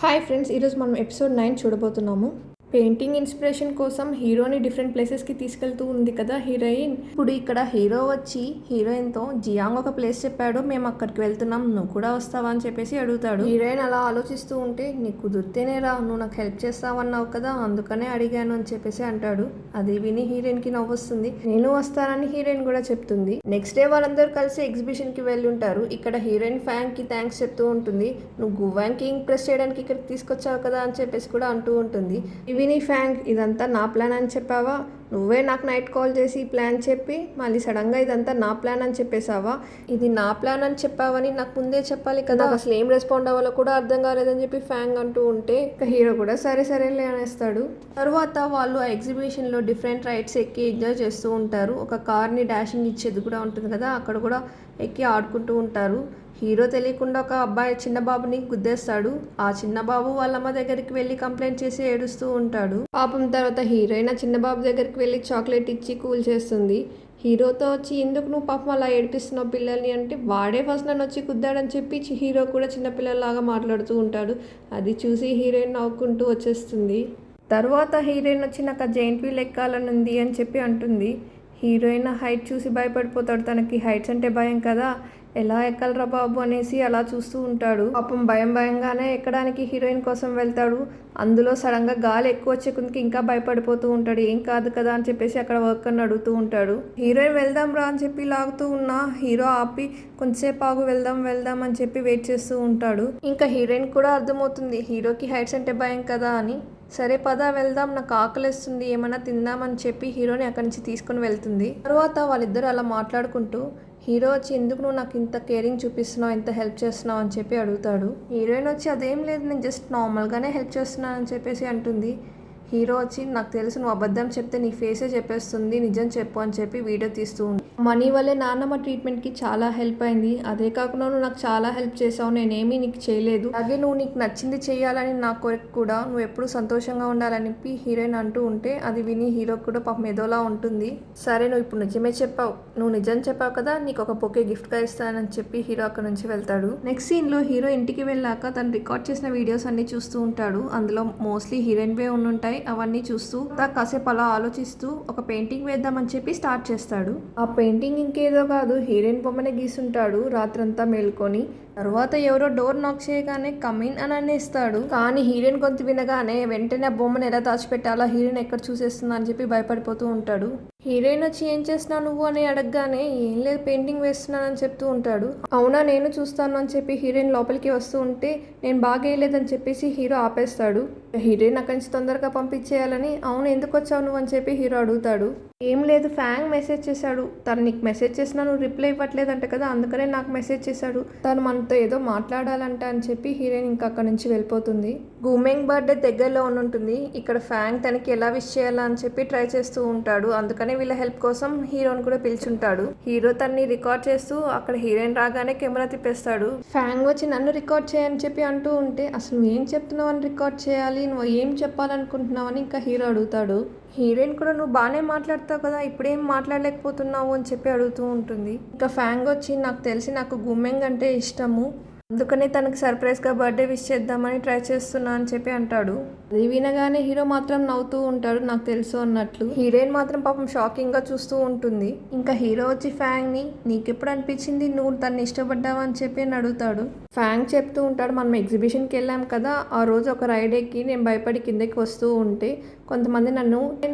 Hi friends, ఈరోజు మనం episode 9 చూడబోతున్నాము. పెయింటింగ్ ఇన్స్పిరేషన్ కోసం హీరోని డిఫరెంట్ ప్లేసెస్కి తీసుకెళ్తూ ఉంది కదా హీరోయిన్. ఇప్పుడు ఇక్కడ హీరో వచ్చి హీరోయిన్తో జియాంగ్ ఒక ప్లేస్ చెప్పాడు, మేము అక్కడికి వెళ్తున్నాం, నువ్వు కూడా వస్తావా అని చెప్పేసి అడుగుతాడు. హీరోయిన్ అలా ఆలోచిస్తూ ఉంటే, నీకు కుదిరితేనే రా, నువ్వు నాకు హెల్ప్ చేస్తావన్నావు కదా, అందుకనే అడిగాను అని చెప్పేసి అంటాడు. అది విని హీరోయిన్కి నవ్వొస్తుంది. నేను వస్తానని హీరోయిన్ కూడా చెప్తుంది. నెక్స్ట్ డే వాళ్ళందరూ కలిసి ఎగ్జిబిషన్కి వెళ్ళి ఉంటారు. ఇక్కడ హీరోయిన్ ఫ్యాంక్కి థ్యాంక్స్ చెప్తూ ఉంటుంది. నువ్వు గువాంగ్కి ఇంప్రెస్ చేయడానికి ఇక్కడికి తీసుకొచ్చావు కదా అని చెప్పేసి కూడా అంటూ ఉంటుంది. విని ఫ్యాంక్, ఇదంతా నా ప్లాన్ అని చెప్పావా, నువ్వే నాకు నైట్ కాల్ చేసి ప్లాన్ చెప్పి మళ్ళీ సడన్గా ఇదంతా నా ప్లాన్ అని చెప్పేసావా, ఇది నా ప్లాన్ అని చెప్పావని నాకు ముందే చెప్పాలి కదా, అసలు ఏం రెస్పాండ్ అవ్వాలో కూడా అర్థం కాలేదని చెప్పి ఫ్యాంక్ అంటూ ఉంటే హీరో కూడా సరేలే అనేస్తాడు. తర్వాత వాళ్ళు ఆ ఎగ్జిబిషన్లో డిఫరెంట్ రైడ్స్ ఎక్కి ఎంజాయ్ చేస్తూ ఉంటారు. ఒక కార్ని డాషింగ్ ఇచ్చేది కూడా ఉంటుంది కదా, అక్కడ కూడా ఎక్కి ఆడుకుంటూ ఉంటారు. హీరో తెలియకుండా ఒక అబ్బాయి చిన్న బాబుని గుద్దేస్తాడు. ఆ చిన్న బాబు వాళ్ళ అమ్మ దగ్గరికి వెళ్ళి కంప్లైంట్ చేసి ఏడుస్తూ ఉంటాడు. పాపం తర్వాత హీరోయిన్ ఆ చిన్న బాబు దగ్గరికి వెళ్ళి చాక్లెట్ ఇచ్చి కూల్ చేస్తుంది. హీరోతో వచ్చి, ఎందుకు నువ్వు పాపం అలా ఏడిపిస్తున్నావు పిల్లల్ని అంటే, వాడే ఫస్ట్ నన్ను వచ్చి కుద్దాడని చెప్పి హీరో కూడా చిన్నపిల్లలాగా మాట్లాడుతూ ఉంటాడు. అది చూసి హీరోయిన్ నవ్వుకుంటూ వచ్చేస్తుంది. తర్వాత హీరోయిన్ వచ్చి నాకు ఆ జైంట్ వీల్ ఎక్కాలని ఉంది అని చెప్పి అంటుంది. హీరోయిన్ హైట్ చూసి భయపడిపోతాడు. తనకి హైట్స్ అంటే భయం కదా, ఎలా ఎక్కాలరా బాబు అనేసి అలా చూస్తూ ఉంటాడు. పాపం భయంగానే ఎక్కడానికి హీరోయిన్ కోసం వెళ్తాడు. అందులో సడన్గా గాలి ఎక్కువ వచ్చే కొందికి ఇంకా భయపడిపోతూ ఉంటాడు. ఏం కాదు కదా అని చెప్పేసి అక్కడ వర్క్ అని అడుగుతూ ఉంటాడు. హీరోయిన్ వెళ్దాం రా అని చెప్పి లాగుతూ ఉన్నా హీరో ఆపి, కొంచెంసేపు ఆగు, వెళ్దాం అని చెప్పి వెయిట్ చేస్తూ ఉంటాడు. ఇంకా హీరోయిన్ కూడా అర్థమవుతుంది హీరోకి హైట్స్ అంటే భయం కదా అని. సరే పద వెళ్దాం, నాకు ఆకలిస్తుంది, ఏమైనా తిందామని చెప్పి హీరోని అక్కడి నుంచి తీసుకుని వెళ్తుంది. తర్వాత వాళ్ళిద్దరు అలా మాట్లాడుకుంటూ హీరో వచ్చి, ఎందుకు నువ్వు నాకు ఇంత కేరింగ్ చూపిస్తున్నావు, ఇంత హెల్ప్ చేస్తున్నావు అని చెప్పి అడుగుతాడు. హీరోయిన్ వచ్చి, అదేం లేదు, నేను జస్ట్ నార్మల్గానే హెల్ప్ చేస్తున్నాను అని చెప్పేసి అంటుంది. హీరో వచ్చి, నాకు తెలుసు నువ్వు అబద్ధం చెప్తే నీ ఫేసే చెప్పేస్తుంది, నిజం చెప్పు అని చెప్పి వీడియో తీస్తూ ఉంది. మనీ వల్లే నాన్నమ్మ ట్రీట్మెంట్కి చాలా హెల్ప్ అయింది, అదే కాకుండా నువ్వు నాకు చాలా హెల్ప్ చేసావు, నేనేమీ నీకు చేయలేదు, అలాగే నువ్వు నీకు నచ్చింది చేయాలని నా కోరిక కూడా, నువ్వు ఎప్పుడు సంతోషంగా ఉండాలని హీరోయిన్ అంటూ ఉంటే అది విని హీరో కూడా పాపం ఏదోలా ఉంటుంది. సరే నువ్వు ఇప్పుడు నిజమే చెప్పావు, నువ్వు నిజం చెప్పావు కదా, నీకు ఒక బొకే గిఫ్ట్గా ఇస్తానని చెప్పి హీరో అక్కడ నుంచి వెళ్తాడు. నెక్స్ట్ సీన్లో హీరో ఇంటికి వెళ్ళాక తను రికార్డ్ చేసిన వీడియోస్ అన్ని చూస్తూ ఉంటాడు. అందులో మోస్ట్లీ హీరోయిన్వే ఉంటాయి. అవన్నీ చూస్తూ కాసేపు అలా ఆలోచిస్తూ ఒక పెయింటింగ్ వేద్దామని చెప్పి స్టార్ట్ చేస్తాడు. ఆ పెయింటింగ్ ఇంకేదో కాదు, హీరోయిన్ బొమ్మనే గీసుంటాడు రాత్రంతా మేల్కొని. తర్వాత ఎవరో డోర్ నాక్ చేయగానే కమిన్ అని అనేస్తాడు. కానీ హీరోయిన్ గొంతు వినగానే వెంటనే ఆ బొమ్మను ఎలా దాచిపెట్టాలా, హీరోయిన్ ఎక్కడ చూసేస్తుందా అని చెప్పి భయపడిపోతూ ఉంటాడు. హీరోయిన్ వచ్చి, ఏం చేస్తున్నావు నువ్వు అని అడగగానే, ఏం లేదు పెయింటింగ్ వేస్తున్నానని చెప్తూ ఉంటాడు. అవునా, నేను చూస్తాను అని చెప్పి హీరోయిన్ లోపలికి వస్తూ ఉంటే, నేను బాగా వేయలేదని చెప్పేసి హీరో ఆపేస్తాడు. హీరోయిన్ అక్కడి నుంచి తొందరగా పంపించేయాలని, అవును ఎందుకు వచ్చావు నువ్వు అని చెప్పి హీరో అడుగుతాడు. ఏం లేదు, ఫ్యాంగ్ మెసేజ్ చేశాడు, తను నీకు మెసేజ్ చేసినా నువ్వు రిప్లై ఇవ్వట్లేదంట కదా, అందుకనే నాకు మెసేజ్ చేశాడు, తను మనతో ఏదో మాట్లాడాలంట అని చెప్పి హీరోయిన్ ఇంకా అక్కడ నుంచి వెళ్ళిపోతుంది. గుమెంగ్ బర్త్డే దగ్గరలో ఉంటుంది. ఇక్కడ ఫ్యాంగ్ తనకి ఎలా విష్ చేయాలా అని చెప్పి ట్రై చేస్తూ ఉంటాడు. అందుకనే వీళ్ళ హెల్ప్ కోసం హీరోని కూడా పిలుచుంటాడు. హీరో తన్ని రికార్డ్ చేస్తూ అక్కడ హీరోయిన్ రాగానే కెమెరా తిప్పేస్తాడు. ఫ్యాంగ్ వచ్చి, నన్ను రికార్డ్ చేయని చెప్పి అంటూ ఉంటే, అసలు నువ్వు ఏం చెప్తున్నావు అని రికార్డ్ చేయాలి, నువ్వు ఏం చెప్పాలనుకుంటున్నావు అని ఇంకా హీరో అడుగుతాడు. హీరోయిన్ కూడా, నువ్వు బాగానే మాట్లాడతావు కదా, ఇప్పుడేం మాట్లాడలేకపోతున్నావు అని చెప్పి అడుగుతూ ఉంటుంది. ఇంకా ఫ్యాంగ్ వచ్చి, నాకు తెలిసి నాకు గుమెంగ్ అంటే ఇష్టము, అందుకనే తనకి సర్ప్రైజ్గా బర్త్డే విష్ చేద్దామని ట్రై చేస్తున్నా అని చెప్పి అంటాడు. అది వినగానే హీరో మాత్రం నవ్వుతూ ఉంటాడు, నాకు తెలుసు అన్నట్లు. హీరోయిన్ మాత్రం పాపం షాకింగ్గా చూస్తూ ఉంటుంది. ఇంకా హీరో వచ్చి ఫ్యాంగ్ని, నీకెప్పుడు అనిపించింది నువ్వు తన్ని ఇష్టపడ్డావా అని చెప్పి అని అడుగుతాడు. ఫ్యాంగ్ చెప్తూ ఉంటాడు, మనం ఎగ్జిబిషన్కి వెళ్ళాం కదా, ఆ రోజు ఒక రైడ్ ఎక్కి నేను భయపడి కిందకి వస్తూ ఉంటే కొంతమంది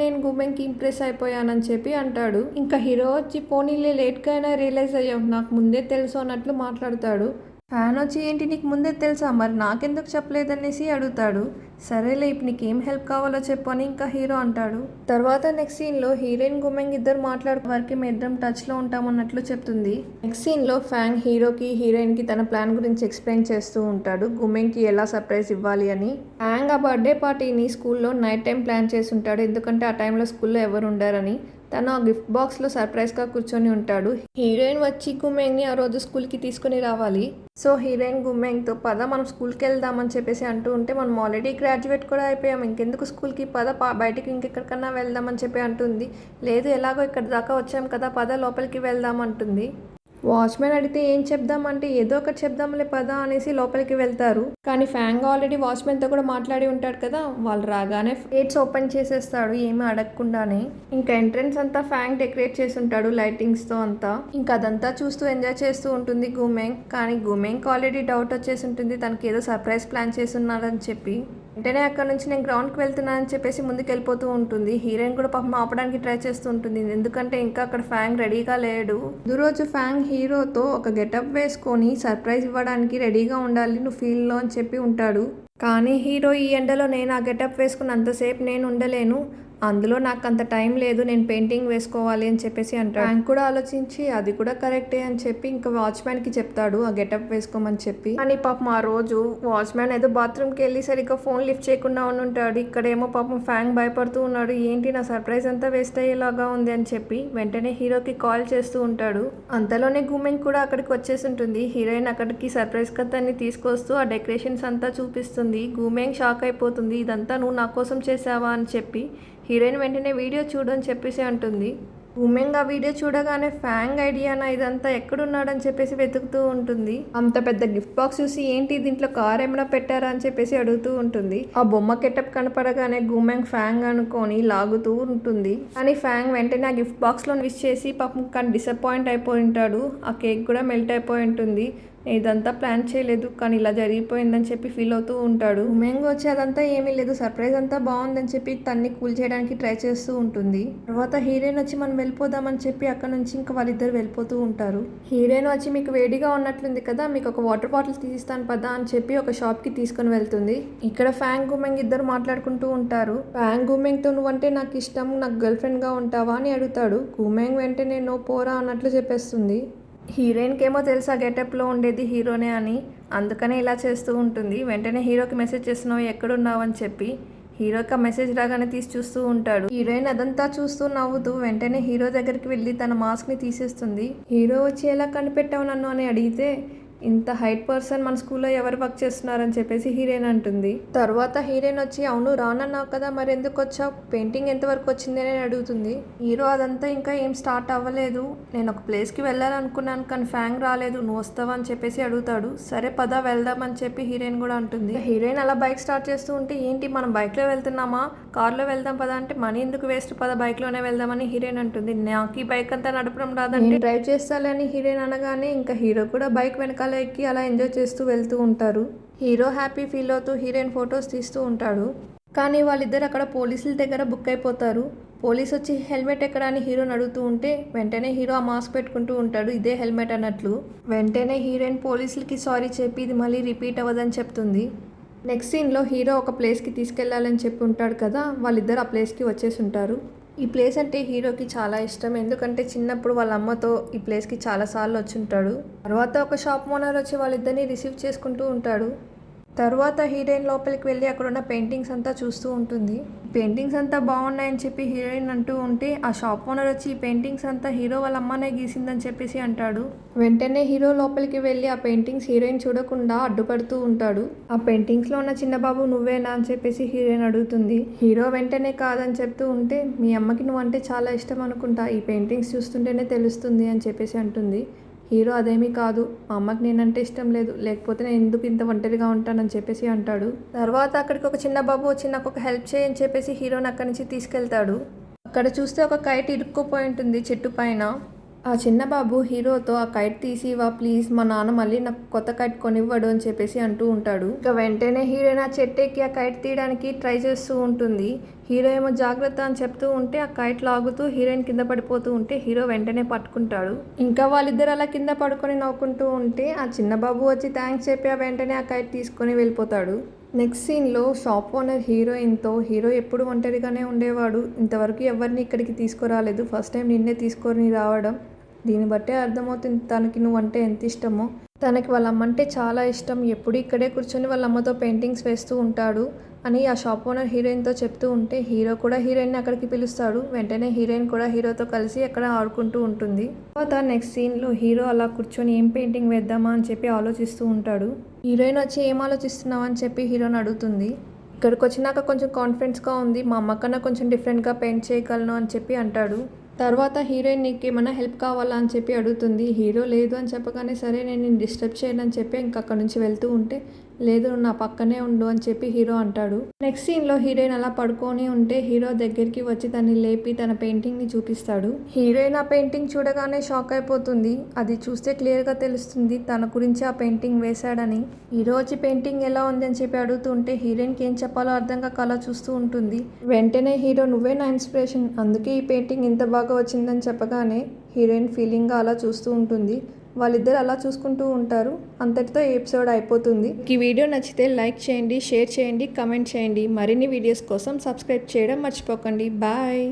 నేను గుమెంగ్కి ఇంప్రెస్ అయిపోయానని చెప్పి అంటాడు. ఇంకా హీరో వచ్చి, పోనీలే లేట్గా అయినా రియలైజ్ అయ్యావు, నాకు ముందే తెలుసు అన్నట్లు మాట్లాడతాడు. ఫ్యాన్ వచ్చి, ఏంటి నీకు ముందే తెలుసా, మరి నాకెందుకు చెప్పలేదనేసి అడుగుతాడు. సరేలే, ఇప్పుడు నీకు ఏం హెల్ప్ కావాలో చెప్పు అని ఇంకా హీరో అంటాడు. తర్వాత నెక్స్ట్ సీన్లో హీరోయిన్ గుమెంగ్ ఇద్దరు మాట్లాడే వరకు మేము ఇద్దరం టచ్లో ఉంటామన్నట్లు చెప్తుంది. నెక్స్ట్ సీన్లో ఫ్యాంగ్ హీరోకి హీరోయిన్కి తన ప్లాన్ గురించి ఎక్స్ప్లెయిన్ చేస్తూ ఉంటాడు, గుమెంగ్కి ఎలా సర్ప్రైజ్ ఇవ్వాలి అని. ఫ్యాంగ్ ఆ బర్త్డే పార్టీని స్కూల్లో నైట్ టైం ప్లాన్ చేసి ఉంటాడు, ఎందుకంటే ఆ టైంలో స్కూల్లో ఎవరు ఉండారని. తను ఆ గిఫ్ట్ బాక్స్లో సర్ప్రైజ్గా కూర్చొని ఉంటాడు. హీరోయిన్ వచ్చి గుమెంగ్ని ఆ రోజు స్కూల్కి తీసుకుని రావాలి. సో హీరోయిన్ గుమెంగ్తో, పద మనం స్కూల్కి వెళ్దామని చెప్పేసి అంటూ ఉంటే, మనం ఆల్రెడీ గ్రాడ్యుయేట్ కూడా అయిపోయాం, ఇంకెందుకు స్కూల్కి, పద బయటికి ఇంకెక్కడికన్నా వెళ్దామని చెప్పి అంటుంది. లేదు, ఎలాగో ఇక్కడ దాకా వచ్చాం కదా, పద లోపలికి వెళ్దాం అంటుంది. వాచ్మెన్ అడిగితే ఏం చెప్దామంటే ఏదో ఒకటి చెప్దాంలే పదా అనేసి లోపలికి వెళ్తారు. కానీ ఫ్యాంగ్ ఆల్రెడీ వాచ్మెన్తో కూడా మాట్లాడి ఉంటాడు కదా, వాళ్ళు రాగానే గేట్స్ ఓపెన్ చేసేస్తాడు ఏమీ అడగకుండానే. ఇంకా ఎంట్రన్స్ అంతా ఫ్యాంగ్ డెకరేట్ చేసి ఉంటాడు లైటింగ్స్తో అంతా. ఇంకా అదంతా చూస్తూ ఎంజాయ్ చేస్తూ ఉంటుంది గుమెంగ్. కానీ గుమెంగ్కి ఆల్రెడీ డౌట్ వచ్చేసి ఉంటుంది తనకి ఏదో సర్ప్రైజ్ ప్లాన్ చేస్తున్నారని చెప్పి. వెంటనే అక్కడ నుంచి నేను గ్రౌండ్కి వెళ్తున్నానని చెప్పేసి ముందుకు వెళ్ళిపోతూ ఉంటుంది. హీరోయిన్ కూడా పాపం ఆపడానికి ట్రై చేస్తూ ఉంటుంది, ఎందుకంటే ఇంకా అక్కడ ఫ్యాంగ్ రెడీగా లేడు. ముందు రోజు ఫ్యాంగ్ హీరోతో ఒక గెటప్ వేసుకొని సర్ప్రైజ్ ఇవ్వడానికి రెడీగా ఉండాలి నువ్వు ఫీల్డ్లో అని చెప్పి ఉంటాడు. కానీ హీరో ఈ ఎండలో నేను ఆ గెటప్ వేసుకుని అంతసేపు నేను ఉండలేను, అందులో నాకు అంత టైం లేదు, నేను పెయింటింగ్ వేసుకోవాలి అని చెప్పేసి అంటాడు. ఫ్యాంగ్ కూడా ఆలోచించి అది కూడా కరెక్టే అని చెప్పి ఇంకా వాచ్మ్యాన్కి చెప్తాడు ఆ గెటప్ వేసుకోమని చెప్పి. అని పాపం ఆ రోజు వాచ్మ్యాన్ ఏదో బాత్రూమ్కి వెళ్ళి సరిగ్గా ఫోన్ లిఫ్ట్ చేయకుండా ఉంటాడు. ఇక్కడేమో పాపం ఫ్యాంగ్ భయపడుతూ ఉన్నాడు, ఏంటి నా సర్ప్రైజ్ అంతా వేస్ట్ అయ్యేలాగా ఉంది అని చెప్పి. వెంటనే హీరోకి కాల్ చేస్తూ ఉంటాడు. అంతలోనే గుమెంగ్ కూడా అక్కడికి వచ్చేసి ఉంటుంది. హీరోయిన్ అక్కడికి సర్ప్రైజ్ కథని తీసుకొస్తూ ఆ డెకరేషన్స్ అంతా చూపిస్తుంది. గుమెంగ్ షాక్ అయిపోతుంది, ఇదంతా నువ్వు నా కోసం చేసావా అని చెప్పి. హీరోయిన్ వెంటనే వీడియో చూడు అని చెప్పేసి అంటుంది. గుమెంగ్ ఆ వీడియో చూడగానే ఫ్యాంగ్ ఐడియానా ఇదంతా ఎక్కడున్నాడని చెప్పేసి వెతుకుతూ ఉంటుంది. అంత పెద్ద గిఫ్ట్ బాక్స్ చూసి ఏంటి దీంట్లో కార్ ఏమైనా పెట్టారా అని చెప్పేసి అడుగుతూ ఉంటుంది. ఆ బొమ్మ కెటప్ కనపడగానే గుమెంగ్ ఫ్యాంగ్ అనుకొని లాగుతూ ఉంటుంది. కానీ ఫ్యాంగ్ వెంటనే ఆ గిఫ్ట్ బాక్స్లో విష్ చేసి పాపం కానీ డిసప్పాయింట్ అయిపోయి ఉంటాడు. ఆ కేక్ కూడా మెల్ట్ అయిపోయి ఉంటుంది. ఇదంతా ప్లాన్ చేయలేదు కానీ ఇలా జరిగిపోయిందని చెప్పి ఫీల్ అవుతూ ఉంటాడు. గుమెంగ్ వచ్చి అదంతా ఏమీ లేదు, సర్ప్రైజ్ అంతా బాగుందని చెప్పి తన్ని కూల్ చేయడానికి ట్రై చేస్తూ ఉంటుంది. తర్వాత హీరోయిన్ వచ్చి మనం వెళ్ళిపోదామని చెప్పి అక్కడ నుంచి ఇంకా వాళ్ళిద్దరు వెళ్ళిపోతూ ఉంటారు. హీరోయిన్ వచ్చి మీకు వేడిగా ఉన్నట్లుంది కదా, మీకు ఒక వాటర్ బాటిల్ తీసిస్తాను పదా అని చెప్పి ఒక షాప్కి తీసుకొని వెళ్తుంది. ఇక్కడ ఫ్యాంగ్ గుమెంగ్ ఇద్దరు మాట్లాడుకుంటూ ఉంటారు. ఫ్యాంగ్ గుమెంగ్తో నువ్వంటే నాకు ఇష్టం, నాకు గర్ల్ ఫ్రెండ్గా ఉంటావా అని అడుగుతాడు. గుమెంగ్ వెంటనే నో పోరా అన్నట్లు చెప్పేస్తుంది. హీరోయిన్కి ఏమో తెలుసా గెటప్లో ఉండేది హీరోనే అని, అందుకనే ఇలా చేస్తూ ఉంటుంది. వెంటనే హీరోకి మెసేజ్ చేస్తున్నావు ఎక్కడున్నావు అని చెప్పి. హీరోకి ఆ మెసేజ్ రాగానే తీసి చూస్తూ ఉంటాడు. హీరోయిన్ అదంతా చూస్తూ నవ్వుతూ వెంటనే హీరో దగ్గరికి వెళ్ళి తన మాస్క్ని తీసేస్తుంది. హీరో వచ్చి ఎలా కనిపెట్టావు నన్ను అని అడిగితే, ఇంత హైట్ పర్సన్ మన స్కూల్లో ఎవరు వర్క్ చేస్తున్నారని చెప్పేసి హీరోయిన్ అంటుంది. తర్వాత హీరోయిన్ వచ్చి అవును రానన్నావు కదా మరి ఎందుకు వచ్చావు, పెయింటింగ్ ఎంతవరకు వచ్చింది అని అడుగుతుంది. హీరో అదంతా ఇంకా ఏం స్టార్ట్ అవ్వలేదు, నేను ఒక ప్లేస్కి వెళ్ళాలనుకున్నాను కానీ ఫ్యాంగ్ రాలేదు, నువ్వు వస్తావా అని చెప్పేసి అడుగుతాడు. సరే పద వెళ్దాం అని చెప్పి హీరోయిన్ కూడా అంటుంది. హీరోయిన్ అలా బైక్ స్టార్ట్ చేస్తూ ఉంటే ఏంటి మనం బైక్లో వెళ్తున్నామా, కార్లో వెళ్దాం పదా అంటే మనీ ఎందుకు వేస్ట్ పద బైక్లోనే వెళ్దామని హీరోయిన్ అంటుంది. నాకు ఈ బైక్ అంతా నడపడం రాదంటే డ్రైవ్ చేస్తాలని హీరోయిన్ అనగానే ఇంకా హీరో కూడా బైక్ వెనకాల ఎక్కి అలా ఎంజాయ్ చేస్తూ వెళ్తూ ఉంటారు. హీరో హ్యాపీ ఫీల్ అవుతూ హీరోయిన్ ఫొటోస్ తీస్తూ ఉంటాడు. కానీ వాళ్ళిద్దరు అక్కడ పోలీసుల దగ్గర బుక్ అయిపోతారు. పోలీస్ వచ్చి హెల్మెట్ ఎక్కడ అని హీరోని అడుగుతూ ఉంటే వెంటనే హీరో ఆ మాస్క్ పెట్టుకుంటూ ఉంటాడు, ఇదే హెల్మెట్ అన్నట్లు. వెంటనే హీరోయిన్ పోలీసులకి సారీ చెప్పి ఇది మళ్ళీ రిపీట్ అవ్వదని చెప్తుంది. నెక్స్ట్ సీన్లో హీరో ఒక ప్లేస్కి తీసుకెళ్లాలని చెప్పి ఉంటాడు కదా, వాళ్ళిద్దరు ఆ ప్లేస్కి వచ్చేసి ఉంటారు. ఈ ప్లేస్ అంటే హీరోకి చాలా ఇష్టం, ఎందుకంటే చిన్నప్పుడు వాళ్ళ అమ్మతో ఈ ప్లేస్కి చాలాసార్లు వచ్చి ఉంటాడు. తర్వాత ఒక షాప్ ఓనర్ వచ్చి వాళ్ళిద్దరిని రిసీవ్ చేసుకుంటూ ఉంటాడు. తర్వాత హీరోయిన్ లోపలికి వెళ్ళి అక్కడ ఉన్న పెయింటింగ్స్ అంతా చూస్తూ ఉంటుంది. పెయింటింగ్స్ అంతా బాగున్నాయని చెప్పి హీరోయిన్ అంటూ ఉంటే ఆ షాప్ ఓనర్ వచ్చి ఈ పెయింటింగ్స్ అంతా హీరో వాళ్ళ అమ్మనే గీసిందని చెప్పేసి అంటాడు. వెంటనే హీరో లోపలికి వెళ్ళి ఆ పెయింటింగ్స్ హీరోయిన్ చూడకుండా అడ్డుపడుతూ ఉంటాడు. ఆ పెయింటింగ్స్లో ఉన్న చిన్న బాబు నువ్వేనా అని చెప్పేసి హీరోయిన్ అడుగుతుంది. హీరో వెంటనే కాదని చెప్తూ ఉంటే మీ అమ్మకి నువ్వంటే చాలా ఇష్టం అనుకుంటా, ఈ పెయింటింగ్స్ చూస్తుంటేనే తెలుస్తుంది అని చెప్పేసి అంటుంది. హీరో అదేమీ కాదు, మా అమ్మకి నేనంటే ఇష్టం లేదు, లేకపోతే నేను ఎందుకు ఇంత ఒంటరిగా ఉంటానని చెప్పేసి అంటాడు. తర్వాత అక్కడికి ఒక చిన్న బాబు వచ్చి నాకు ఒక హెల్ప్ చేయని చెప్పేసి హీరోని అక్కడి నుంచి తీసుకెళ్తాడు. అక్కడ చూస్తే ఒక కైట్ ఇరుక్కుపోయి ఉంటుంది చెట్టు పైన. ఆ చిన్న బాబు హీరోతో ఆ కైట్ తీసి ఇవ్వ ప్లీజ్, మా నాన్న మళ్ళీ నాకు కొత్త కైట్ కొనివ్వడు అని చెప్పేసి అంటూ ఉంటాడు. ఇక వెంటనే హీరోయిన్ ఆ చెట్టు ఎక్కి ఆ కైట్ తీయడానికి ట్రై చేస్తూ ఉంటుంది. హీరో ఏమో జాగ్రత్త అని చెప్తూ ఉంటే ఆ కైట్ లాగుతూ హీరోయిన్ కింద పడిపోతూ ఉంటే హీరో వెంటనే పట్టుకుంటాడు. ఇంకా వాళ్ళిద్దరు అలా కింద పడుకొని నవ్వుకుంటూ ఉంటే ఆ చిన్న బాబు వచ్చి థ్యాంక్స్ చెప్పి వెంటనే ఆ కైట్ తీసుకొని వెళ్ళిపోతాడు. నెక్స్ట్ సీన్లో షాప్ ఓనర్ హీరోయిన్తో, హీరో ఎప్పుడు ఒంటరిగానే ఉండేవాడు, ఇంతవరకు ఎవరిని ఇక్కడికి తీసుకురాలేదు, ఫస్ట్ టైం నిన్నే తీసుకొని రావడం, దీన్ని బట్టే అర్థమవుతుంది తనకి నువ్వంటే ఎంత ఇష్టమో. తనకి వాళ్ళ అమ్మంటే చాలా ఇష్టం, ఎప్పుడు ఇక్కడే కూర్చొని వాళ్ళ అమ్మతో పెయింటింగ్స్ వేస్తూ ఉంటాడు అని ఆ షాప్ ఓనర్ హీరోయిన్తో చెప్తూ ఉంటే హీరో కూడా హీరోయిన్ని అక్కడికి పిలుస్తాడు. వెంటనే హీరోయిన్ కూడా హీరోతో కలిసి అక్కడ ఆడుకుంటూ ఉంటుంది. తర్వాత నెక్స్ట్ సీన్లో హీరో అలా కూర్చొని ఏం పెయింటింగ్ వేద్దామా అని చెప్పి ఆలోచిస్తూ ఉంటాడు. హీరోయిన్ వచ్చి ఏం ఆలోచిస్తున్నావు అని చెప్పి హీరోని అడుగుతుంది. ఇక్కడికి వచ్చినాక కొంచెం కాన్ఫిడెన్స్గా ఉంది, మా అమ్మ కన్నా కొంచెం డిఫరెంట్గా పెయింట్ చేయగలను అని చెప్పి అంటాడు. తర్వాత హీరోయిన్ నీకు ఏమైనా హెల్ప్ కావాలా అని చెప్పి అడుగుతుంది. హీరో లేదు అని చెప్పగానే సరే నేను నిన్ను డిస్టర్బ్ చేయను అని చెప్పి ఇంక అక్కడ నుంచి వెళ్తూ ఉంటే లేదు నువ్వు నా పక్కనే ఉండు అని చెప్పి హీరో అంటాడు. నెక్స్ట్ సీన్లో హీరోయిన్ అలా పడుకొని ఉంటే హీరో దగ్గరికి వచ్చి తనని లేపి తన పెయింటింగ్ని చూపిస్తాడు. హీరోయిన్ ఆ పెయింటింగ్ చూడగానే షాక్ అయిపోతుంది. అది చూస్తే క్లియర్గా తెలుస్తుంది తన గురించి ఆ పెయింటింగ్ వేశాడని. హీరో వచ్చి పెయింటింగ్ ఎలా ఉంది అని చెప్పి అడుగుతుంటే హీరోయిన్కి ఏం చెప్పాలో అర్థం కాక అలా చూస్తూ ఉంటుంది. వెంటనే హీరో నువ్వే నా ఇన్స్పిరేషన్, అందుకే ఈ పెయింటింగ్ ఇంత బాగా వచ్చిందని చెప్పగానే హీరోయిన్ ఫీలింగ్గా అలా చూస్తూ ఉంటుంది. వాళ్ళిద్దరు అలా చూసుకుంటూ ఉంటారు. అంతటితో ఈ ఎపిసోడ్ అయిపోతుంది. ఈ వీడియో నచ్చితే లైక్ చేయండి, షేర్ చేయండి, కమెంట్ చేయండి. మరిన్ని వీడియోస్ కోసం సబ్స్క్రైబ్ చేయడం మర్చిపోకండి. బాయ్.